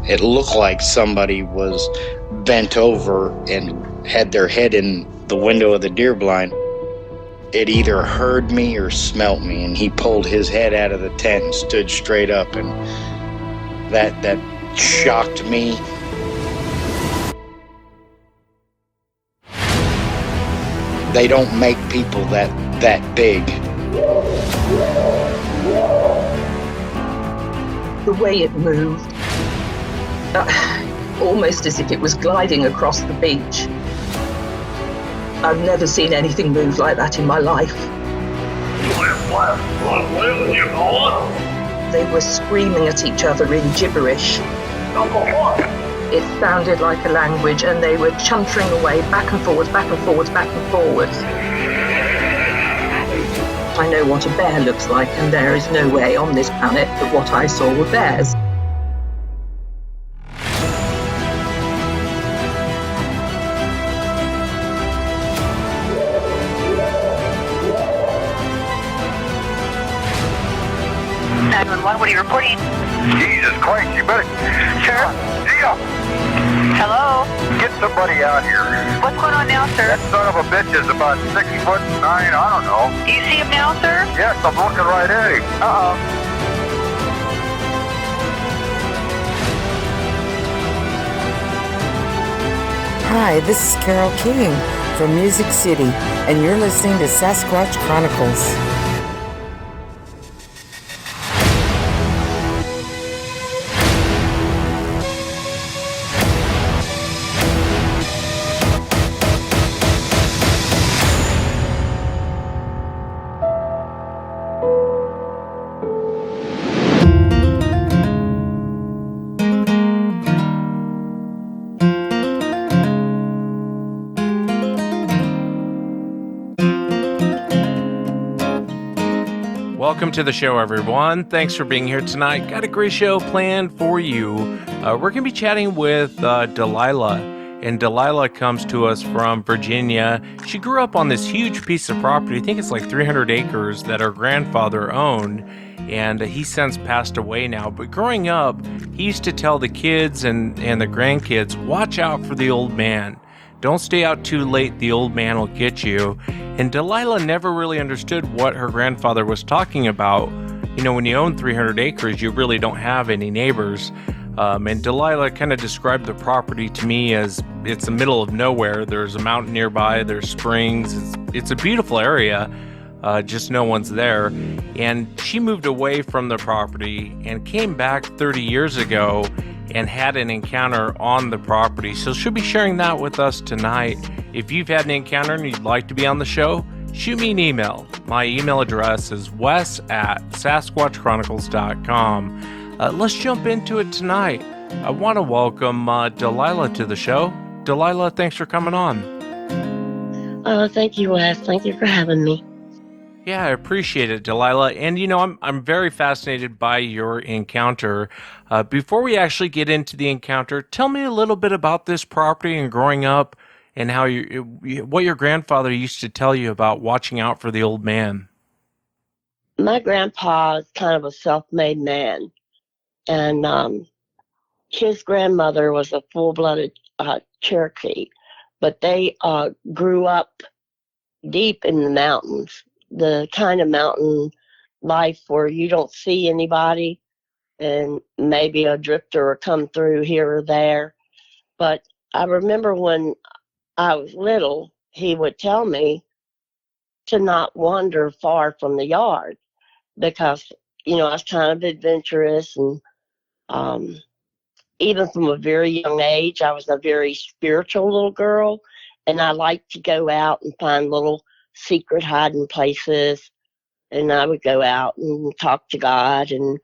It looked like somebody was bent over and had their head in the window of the deer blind. It either heard me or smelt me, and he pulled his head out of the tent and stood straight up, and that shocked me. They don't make people that big. The way it moved, almost as if it was gliding across the beach. I've never seen anything move like that in my life. They were screaming at each other in gibberish. It sounded like a language, and they were chuntering away back and forwards, back and forwards, back and forwards. I know what a bear looks like, and there is no way on this planet that what I saw were bears. What are you reporting? Jesus Christ, you better... Sir? Gia! Hello? Get somebody out here. What's going on now, sir? That son of a bitch is about 6'9", I don't know. Do you see him now, sir? Yes, I'm looking right at him. Uh-oh. Hi, this is Carol King from Music City, and you're listening to Sasquatch Chronicles. Welcome to the show, everyone. Thanks for being here tonight. Got a great show planned for you. We're going to be chatting with Delilah, and Delilah comes to us from Virginia. She grew up on this huge piece of property. I think it's like 300 acres that her grandfather owned, and he since passed away now. But growing up, he used to tell the kids and the grandkids, watch out for the old man. Don't stay out too late, the old man will get you. And Delilah never really understood what her grandfather was talking about. You know, when you own 300 acres, you really don't have any neighbors. And Delilah kind of described the property to me as it's the middle of nowhere. There's a mountain nearby, there's springs. It's a beautiful area, just no one's there. And she moved away from the property and came back 30 years ago and had an encounter on the property. So she'll be sharing that with us tonight. If you've had an encounter and you'd like to be on the show, shoot me an email. My email address is wes@sasquatchchronicles.com. Let's jump into it tonight. I want to welcome Delilah to the show. Delilah, thanks for coming on. Thank you, Wes. Thank you for having me. Yeah, I appreciate it, Delilah. And, you know, I'm very fascinated by your encounter. Before we actually get into the encounter, tell me a little bit about this property and growing up and how what your grandfather used to tell you about watching out for the old man. My grandpa is kind of a self-made man, and his grandmother was a full-blooded Cherokee, but they grew up deep in the mountains. The kind of mountain life where you don't see anybody and maybe a drifter will come through here or there. But I remember when I was little, he would tell me to not wander far from the yard because, you know, I was kind of adventurous, and even from a very young age, I was a very spiritual little girl, and I liked to go out and find little secret hiding places, and I would go out and talk to God and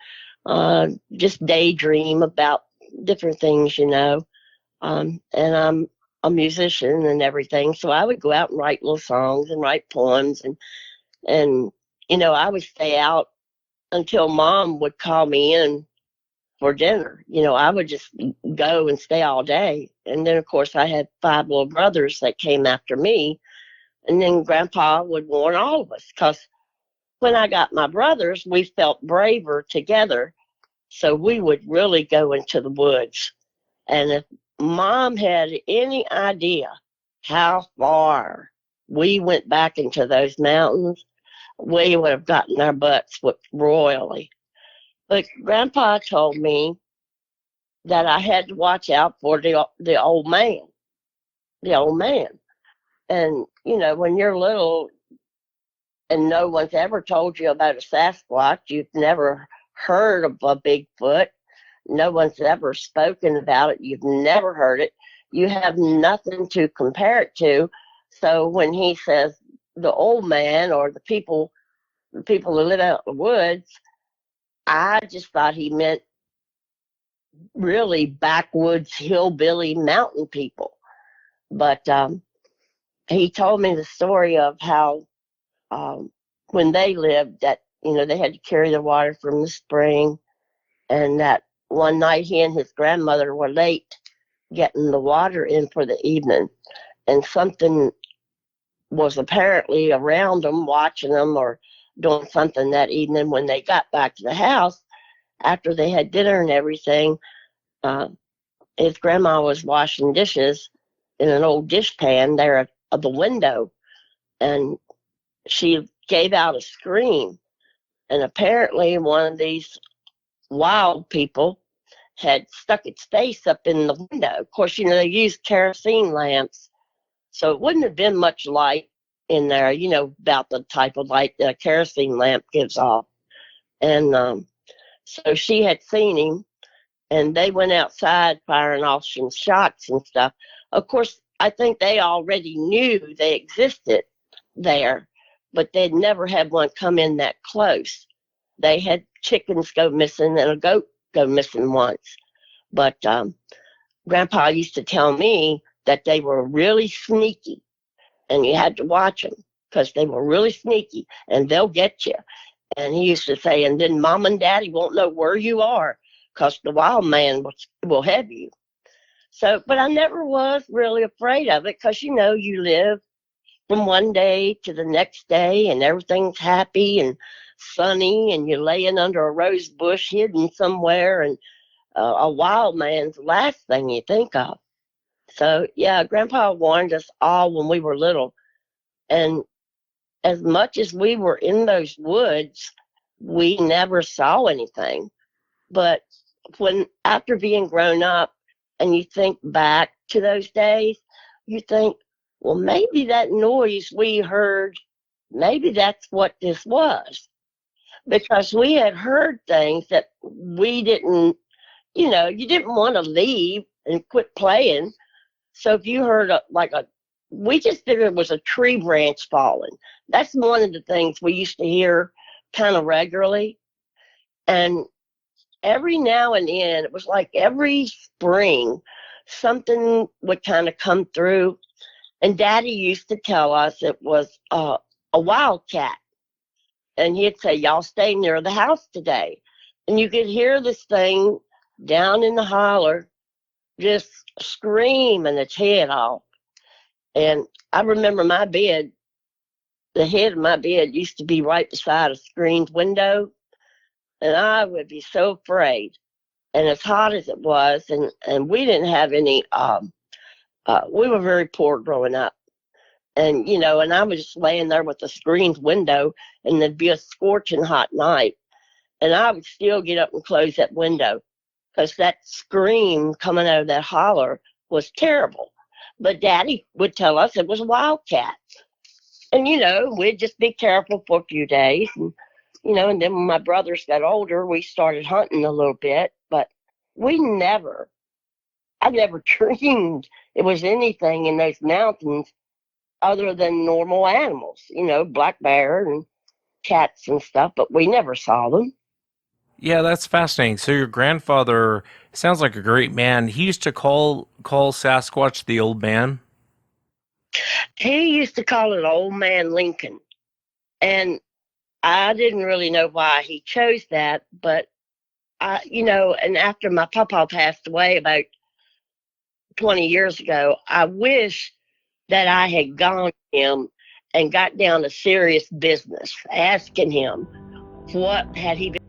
just daydream about different things, you know. And I'm a musician and everything, so I would go out and write little songs and write poems, and you know, I would stay out until Mom would call me in for dinner. You know, I would just go and stay all day. And then, of course, I had 5 little brothers that came after me. And then Grandpa would warn all of us, because when I got my brothers, we felt braver together So we would really go into the woods. And if Mom had any idea how far we went back into those mountains, we would have gotten our butts whipped royally. But Grandpa told me that I had to watch out for the old man, the old man. And, when you're little and no one's ever told you about a Sasquatch, you've never heard of a Bigfoot, no one's ever spoken about it, you've never heard it, you have nothing to compare it to. So when he says the old man or the people who live out in the woods, I just thought he meant really backwoods hillbilly mountain people. But he told me the story of how when they lived that, they had to carry the water from the spring, and that one night he and his grandmother were late getting the water in for the evening, and something was apparently around them, watching them or doing something that evening. When they got back to the house after they had dinner and everything, his grandma was washing dishes in an old dish pan there at the window, and she gave out a scream. And apparently one of these wild people had stuck its face up in the window. Of course, they used kerosene lamps, so it wouldn't have been much light in there, about the type of light that a kerosene lamp gives off. And so she had seen him, and they went outside firing off some shots and stuff. Of course, I think they already knew they existed there, but they'd never had one come in that close. They had chickens go missing and a goat go missing once. But Grandpa used to tell me that they were really sneaky, and you had to watch them because they were really sneaky, and they'll get you. And he used to say, and then Mom and Daddy won't know where you are because the wild man will have you. So, but I never was really afraid of it because, you live from one day to the next day and everything's happy and sunny and you're laying under a rose bush hidden somewhere, and a wild man's the last thing you think of. So, yeah, Grandpa warned us all when we were little. And as much as we were in those woods, we never saw anything. But after being grown up and you think back to those days, you think, well, maybe that noise we heard, maybe that's what this was. Because we had heard things that we didn't, you didn't want to leave and quit playing. So if you heard we just figured it was a tree branch falling. That's one of the things we used to hear kind of regularly. And every now and then, it was like every spring, something would kind of come through. And Daddy used to tell us it was a wildcat. And he'd say, y'all stay near the house today. And you could hear this thing down in the holler just screaming its head off. And I remember my bed, the head of my bed used to be right beside a screened window. And I would be so afraid. And as hot as it was, and we didn't have any, we were very poor growing up. And, and I was just laying there with a screened window, and there'd be a scorching hot night. And I would still get up and close that window because that scream coming out of that holler was terrible. But Daddy would tell us it was a wildcat. And, we'd just be careful for a few days. And, and then when my brothers got older, we started hunting a little bit. But I never dreamed it was anything in those mountains other than normal animals, black bear and cats and stuff, but we never saw them. Yeah, that's fascinating. So your grandfather sounds like a great man. He used to call Sasquatch the old man. He used to call it Old Man Lincoln. And I didn't really know why he chose that, but and after my papa passed away about 20 years ago, I wish that I had gone to him and got down to serious business, asking him what had he been